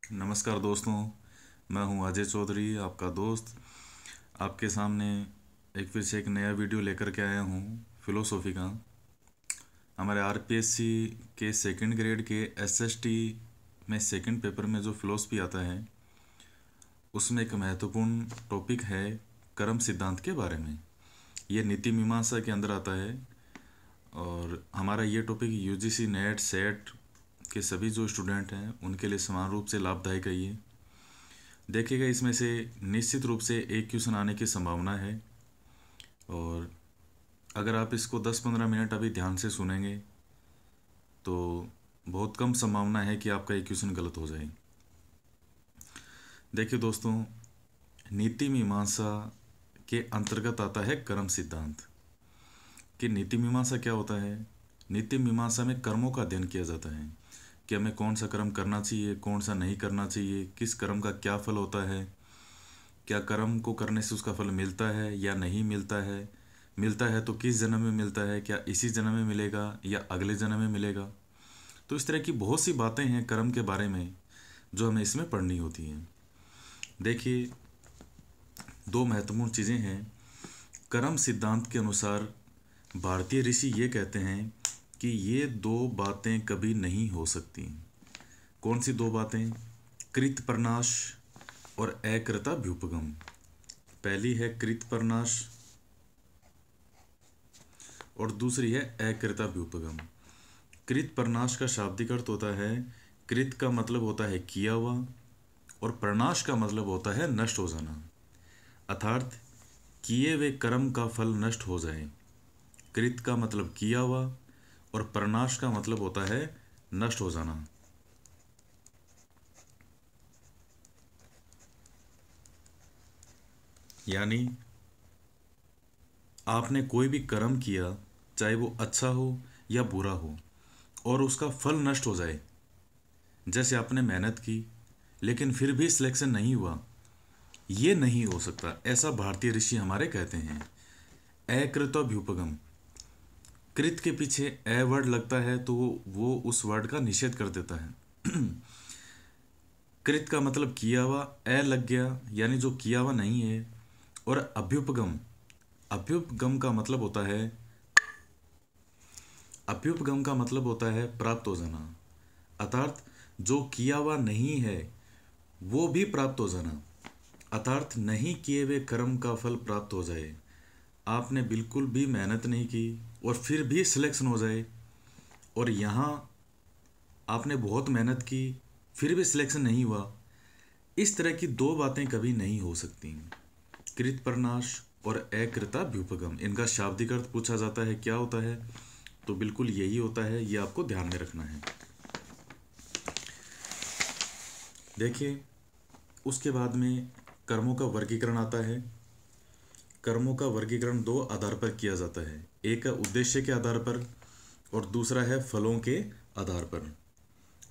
नमस्कार दोस्तों। मैं हूं अजय चौधरी, आपका दोस्त। आपके सामने एक फिर से एक नया वीडियो लेकर के आया हूं फिलोसॉफी का। हमारे आरपीएससी के सेकंड ग्रेड के एसएसटी में सेकंड पेपर में जो फिलोसफी आता है उसमें एक महत्वपूर्ण टॉपिक है कर्म सिद्धांत के बारे में। ये नीति मीमांसा के अंदर आता है और हमारा ये टॉपिक यूजीसी नेट सेट के सभी जो स्टूडेंट हैं उनके लिए समान रूप से लाभदायक है। ये देखिएगा, इसमें से निश्चित रूप से एक क्वेश्चन आने की संभावना है और अगर आप इसको 10-15 मिनट अभी ध्यान से सुनेंगे तो बहुत कम संभावना है कि आपका एक क्वेश्चन गलत हो जाए। देखिए दोस्तों, नीति मीमांसा के अंतर्गत आता है कर्म सिद्धांत। कि नीति मीमांसा क्या होता है? नीति मीमांसा में कर्मों का अध्ययन किया जाता है कि हमें कौन सा कर्म करना चाहिए, कौन सा नहीं करना चाहिए, किस कर्म का क्या फल होता है, क्या कर्म को करने से उसका फल मिलता है या नहीं मिलता है तो किस जन्म में मिलता है, क्या इसी जन्म में मिलेगा या अगले जन्म में मिलेगा। तो इस तरह की बहुत सी बातें हैं कर्म के बारे में जो हमें इसमें पढ़नी होती हैं। देखिए, दो महत्वपूर्ण चीज़ें हैं। कर्म सिद्धांत के अनुसार भारतीय ऋषि ये कहते हैं कि ये दो बातें कभी नहीं हो सकती। कौन सी दो बातें? कृत प्रनाश और अकृताभ्युपगम। पहली है कृत प्रनाश और दूसरी है अकृताभ्युपगम। कृत प्रनाश का शाब्दिक अर्थ होता है, कृत का मतलब होता है किया हुआ और प्रनाश का मतलब होता है नष्ट हो जाना, अर्थात किए हुए कर्म का फल नष्ट हो जाए। कृत का मतलब किया हुआ और प्रनाश का मतलब होता है नष्ट हो जाना। यानी आपने कोई भी कर्म किया, चाहे वो अच्छा हो या बुरा हो, और उसका फल नष्ट हो जाए। जैसे आपने मेहनत की लेकिन फिर भी सिलेक्शन नहीं हुआ, ये नहीं हो सकता, ऐसा भारतीय ऋषि हमारे कहते हैं। अकृताभ्युपगम, कृत के पीछे ए वर्ड लगता है तो वो उस वर्ड का निषेध कर देता है। कृत का मतलब किया हुआ, ए लग गया यानी जो किया हुआ नहीं है। और अभ्युपगम, अभ्युपगम का मतलब होता है, अभ्युपगम का मतलब होता है प्राप्त हो जाना, अर्थात जो किया हुआ नहीं है वो भी प्राप्त हो जाना, अर्थात नहीं किए हुए कर्म का फल प्राप्त हो जाए। आपने बिल्कुल भी मेहनत नहीं की और फिर भी सिलेक्शन हो जाए, और यहाँ आपने बहुत मेहनत की फिर भी सिलेक्शन नहीं हुआ। इस तरह की दो बातें कभी नहीं हो सकती। कृत प्रनाश और अकृताभ्युपगम, इनका शाब्दिक अर्थ पूछा जाता है क्या होता है, तो बिल्कुल यही होता है, ये आपको ध्यान में रखना है। देखिए, उसके बाद में कर्मों का वर्गीकरण आता है। कर्मों का वर्गीकरण दो आधार पर किया जाता है, एक है उद्देश्य के आधार पर और दूसरा है फलों के आधार पर।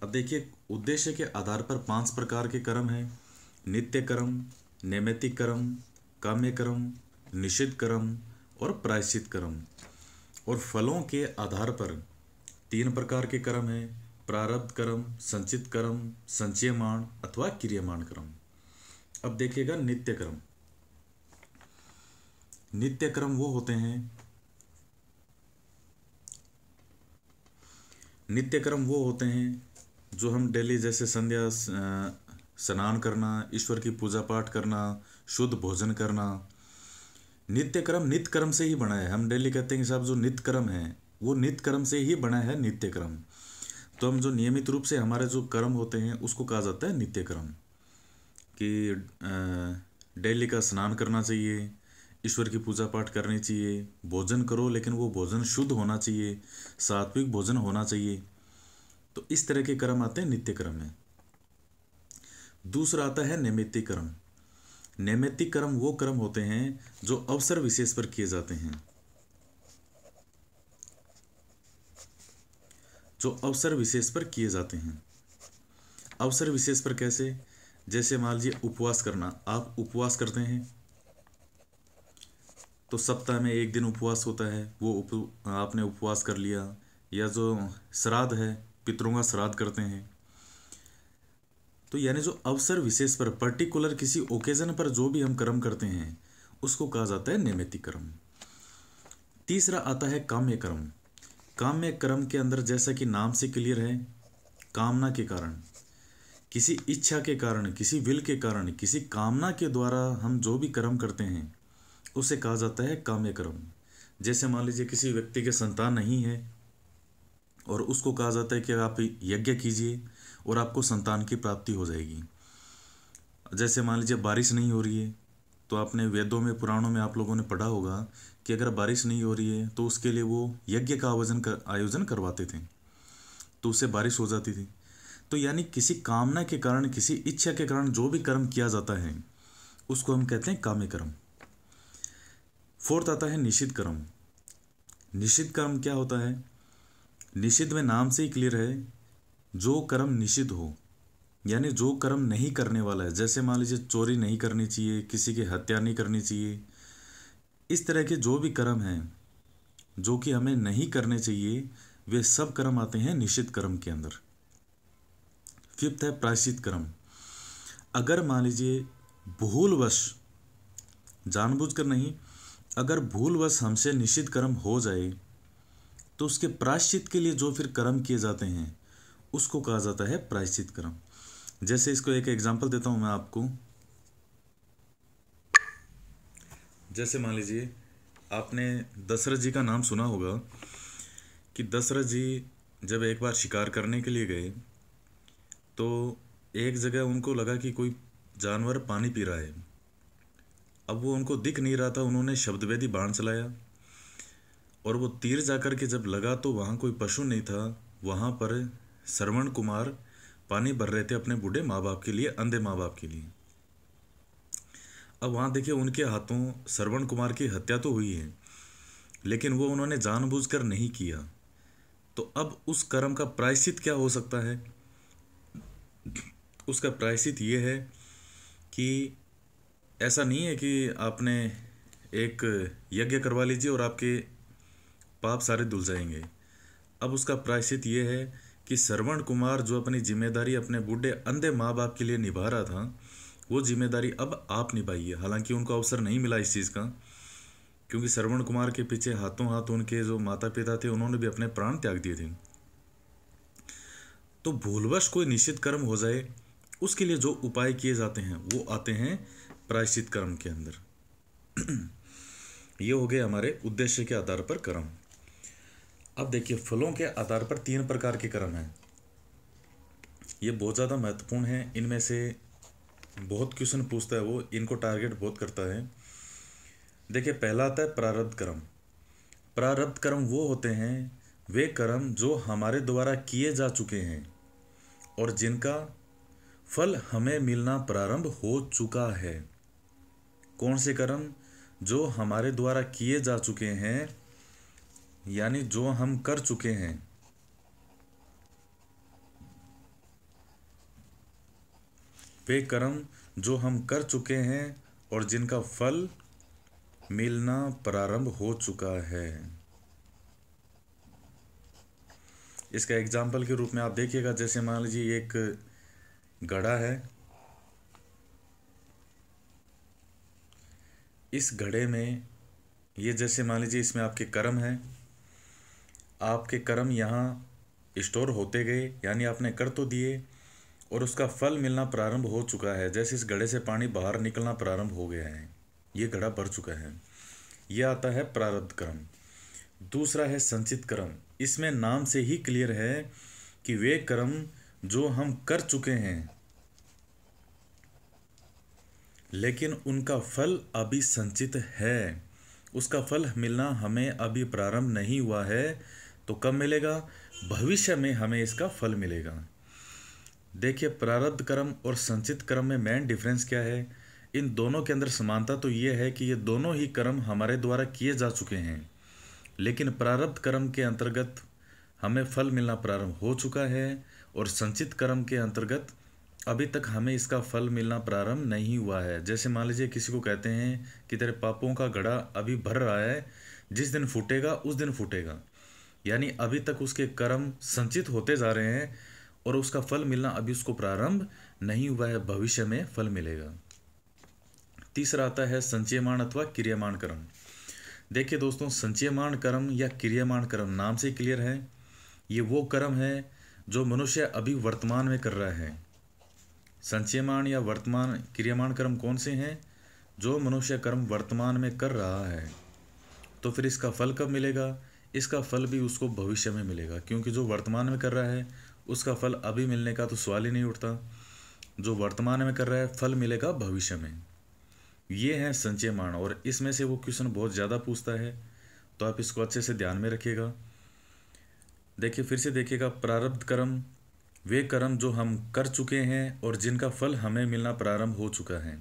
अब देखिए, उद्देश्य के आधार पर 5 प्रकार के कर्म हैं: नित्य कर्म, नैमित्तिक कर्म, काम्य कर्म, निषिद्ध कर्म और प्रायश्चित कर्म। और फलों के आधार पर 3 प्रकार के कर्म हैं: प्रारब्ध कर्म, संचित कर्म, संचयमान अथवा क्रियमाण कर्म। अब देखिएगा, नित्य कर्म। नित्य कर्म वो होते हैं, नित्य कर्म वो होते हैं जो हम डेली, जैसे संध्या स्नान करना, ईश्वर की पूजा पाठ करना, शुद्ध भोजन करना। नित्य कर्म नित्य कर्म से ही बना है। हम डेली कहते हैं कि साहब जो नित्य कर्म है वो नित्य कर्म से ही बना है, नित्य कर्म। तो हम जो नियमित रूप से हमारे जो कर्म होते हैं उसको कहा जाता है नित्य कर्म। कि डेली का स्नान करना चाहिए, ईश्वर की पूजा पाठ करनी चाहिए, भोजन करो लेकिन वो भोजन शुद्ध होना चाहिए, सात्विक भोजन होना चाहिए। तो इस तरह के कर्म आते हैं नित्य कर्म में। दूसरा आता है नैमित्तिक कर्म। नैमित्तिक कर्म वो कर्म होते हैं जो अवसर विशेष पर किए जाते हैं, जो अवसर विशेष पर किए जाते हैं। अवसर विशेष पर कैसे? जैसे मान लीजिए उपवास करना, आप उपवास करते हैं तो सप्ताह में एक दिन उपवास होता है, वो आपने उपवास कर लिया। या जो श्राद्ध है, पितरों का श्राद्ध करते हैं, तो यानी जो अवसर विशेष पर, पर्टिकुलर किसी ओकेजन पर जो भी हम कर्म करते हैं उसको कहा जाता है नैमित्तिक कर्म। तीसरा आता है काम्य कर्म। काम्य कर्म के अंदर जैसा कि नाम से क्लियर है, कामना के कारण, किसी इच्छा के कारण, किसी विल के कारण, किसी कामना के द्वारा हम जो भी कर्म करते हैं उसे कहा जाता है काम्य कर्म। जैसे मान लीजिए किसी व्यक्ति के संतान नहीं है और उसको कहा जाता है कि आप यज्ञ कीजिए और आपको संतान की प्राप्ति हो जाएगी। जैसे मान लीजिए बारिश नहीं हो रही है, तो आपने वेदों में, पुराणों में आप लोगों ने पढ़ा होगा कि अगर बारिश नहीं हो रही है तो उसके लिए वो यज्ञ का आयोजन करवाते थे, तो उससे बारिश हो जाती थी। तो यानी किसी कामना के कारण, किसी इच्छा के कारण जो भी कर्म किया जाता है उसको हम कहते हैं काम्य कर्म। फोर्थ आता है निषिद्ध कर्म। निषिद्ध कर्म क्या होता है? निषिद्ध में नाम से ही क्लियर है, जो कर्म निषिद्ध हो, यानी जो कर्म नहीं करने वाला है। जैसे मान लीजिए चोरी नहीं करनी चाहिए, किसी की हत्या नहीं करनी चाहिए, इस तरह के जो भी कर्म हैं जो कि हमें नहीं करने चाहिए, वे सब कर्म आते हैं निषिद्ध कर्म के अंदर। फिफ्थ है प्रायश्चित कर्म। अगर मान लीजिए भूलवश, जानबूझकर नहीं, अगर भूलवश हमसे निषिद्ध कर्म हो जाए तो उसके प्रायश्चित के लिए जो फिर कर्म किए जाते हैं उसको कहा जाता है प्रायश्चित कर्म। जैसे इसको एक एग्जांपल देता हूं मैं आपको। जैसे मान लीजिए आपने दशरथ जी का नाम सुना होगा कि दशरथ जी जब एक बार शिकार करने के लिए गए तो एक जगह उनको लगा कि कोई जानवर पानी पी रहा है। अब वो उनको दिख नहीं रहा था, उन्होंने शब्दवेदी बाण चलाया और वो तीर जाकर के जब लगा तो वहाँ कोई पशु नहीं था। वहाँ पर श्रवण कुमार पानी भर रहे थे अपने बूढ़े माँ बाप के लिए, अंधे माँ बाप के लिए। अब वहाँ देखिए उनके हाथों श्रवण कुमार की हत्या तो हुई है, लेकिन वो उन्होंने जानबूझकर नहीं किया। तो अब उस कर्म का प्रायश्चित क्या हो सकता है? उसका प्रायश्चित ये है कि ऐसा नहीं है कि आपने एक यज्ञ करवा लीजिए और आपके पाप सारे धुल जाएंगे। अब उसका प्रायश्चित ये है कि श्रवण कुमार जो अपनी जिम्मेदारी अपने बूढ़े अंधे माँ बाप के लिए निभा रहा था, वो जिम्मेदारी अब आप निभाइए। हालांकि उनको अवसर नहीं मिला इस चीज़ का, क्योंकि श्रवण कुमार के पीछे हाथों हाथ उनके जो माता पिता थे उन्होंने भी अपने प्राण त्याग दिए थे। तो भूलवश कोई निश्चित कर्म हो जाए उसके लिए जो उपाय किए जाते हैं वो आते हैं प्रायश्चित कर्म के अंदर। ये हो गए हमारे उद्देश्य के आधार पर कर्म। अब देखिए फलों के आधार पर 3 प्रकार के कर्म हैं। ये बहुत ज़्यादा महत्वपूर्ण है, इनमें से बहुत क्वेश्चन पूछता है वो, इनको टारगेट बहुत करता है। देखिए पहला आता है प्रारब्ध कर्म। प्रारब्ध कर्म वो होते हैं वे कर्म जो हमारे द्वारा किए जा चुके हैं और जिनका फल हमें मिलना प्रारंभ हो चुका है। कौन से कर्म? जो हमारे द्वारा किए जा चुके हैं, यानी जो हम कर चुके हैं। वे कर्म जो हम कर चुके हैं और जिनका फल मिलना प्रारंभ हो चुका है। इसका एग्जाम्पल के रूप में आप देखिएगा, जैसे मान लीजिए एक घड़ा है, इस घड़े में ये जैसे मान लीजिए इसमें आपके कर्म हैं, आपके कर्म यहाँ स्टोर होते गए, यानी आपने कर तो दिए और उसका फल मिलना प्रारंभ हो चुका है। जैसे इस घड़े से पानी बाहर निकलना प्रारंभ हो गया है, ये घड़ा भर चुका है, यह आता है प्रारब्ध कर्म। दूसरा है संचित कर्म। इसमें नाम से ही क्लियर है कि वे कर्म जो हम कर चुके हैं लेकिन उनका फल अभी संचित है, उसका फल मिलना हमें अभी प्रारंभ नहीं हुआ है। तो कब मिलेगा? भविष्य में हमें इसका फल मिलेगा। देखिए प्रारब्ध कर्म और संचित कर्म में मेन डिफरेंस क्या है? इन दोनों के अंदर समानता तो ये है कि ये दोनों ही कर्म हमारे द्वारा किए जा चुके हैं, लेकिन प्रारब्ध कर्म के अंतर्गत हमें फल मिलना प्रारंभ हो चुका है और संचित कर्म के अंतर्गत अभी तक हमें इसका फल मिलना प्रारंभ नहीं हुआ है। जैसे मान लीजिए किसी को कहते हैं कि तेरे पापों का घड़ा अभी भर रहा है, जिस दिन फूटेगा उस दिन फूटेगा, यानी अभी तक उसके कर्म संचित होते जा रहे हैं और उसका फल मिलना अभी उसको प्रारंभ नहीं हुआ है, भविष्य में फल मिलेगा। तीसरा आता है संचयमान अथवा क्रियमाण कर्म। देखिए दोस्तों, संचयमान कर्म या क्रियमाण कर्म नाम से क्लियर है, ये वो कर्म है जो मनुष्य अभी वर्तमान में कर रहा है। संचयमान या वर्तमान क्रियमाण कर्म कौन से हैं? जो मनुष्य कर्म वर्तमान में कर रहा है। तो फिर इसका फल कब मिलेगा? इसका फल भी उसको भविष्य में मिलेगा, क्योंकि जो वर्तमान में कर रहा है उसका फल अभी मिलने का तो सवाल ही नहीं उठता। जो वर्तमान में कर रहा है फल मिलेगा भविष्य में। ये है संचयमान, और इसमें से वो क्वेश्चन बहुत ज़्यादा पूछता है, तो आप इसको अच्छे से ध्यान में रखिएगा। देखिए फिर से देखिएगा, प्रारब्ध कर्म वे कर्म जो हम कर चुके हैं और जिनका फल हमें मिलना प्रारंभ हो चुका है।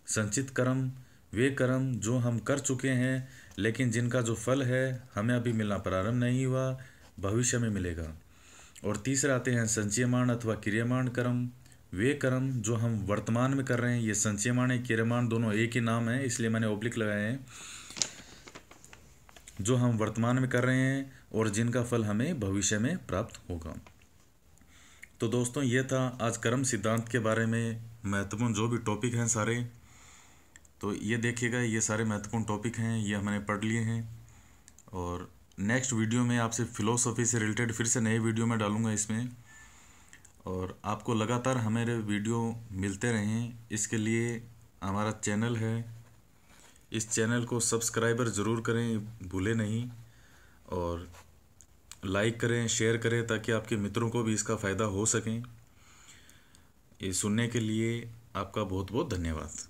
संचित कर्म वे कर्म जो हम कर चुके हैं लेकिन जिनका जो फल है हमें अभी मिलना प्रारंभ नहीं हुआ, भविष्य में मिलेगा। और तीसरा आते हैं संचयमान अथवा क्रियमाण कर्म, वे कर्म जो हम वर्तमान में कर रहे हैं। ये संचयमान है क्रियमाण दोनों एक ही नाम है, इसलिए मैंने ऑब्लिक लगाए हैं। जो हम वर्तमान में कर रहे हैं और जिनका फल हमें भविष्य में प्राप्त होगा। तो दोस्तों, ये था आज कर्म सिद्धांत के बारे में महत्वपूर्ण जो भी टॉपिक हैं सारे। तो ये देखिएगा, ये सारे महत्वपूर्ण टॉपिक हैं, ये हमने पढ़ लिए हैं। और नेक्स्ट वीडियो में आपसे फिलोसफी से रिलेटेड फिर से नए वीडियो में डालूंगा इसमें। और आपको लगातार हमारे वीडियो मिलते रहें, इसके लिए हमारा चैनल है, इस चैनल को सब्सक्राइबर ज़रूर करें, भूलें नहीं। और लाइक करें, शेयर करें, ताकि आपके मित्रों को भी इसका फ़ायदा हो सकें। ये सुनने के लिए आपका बहुत बहुत धन्यवाद।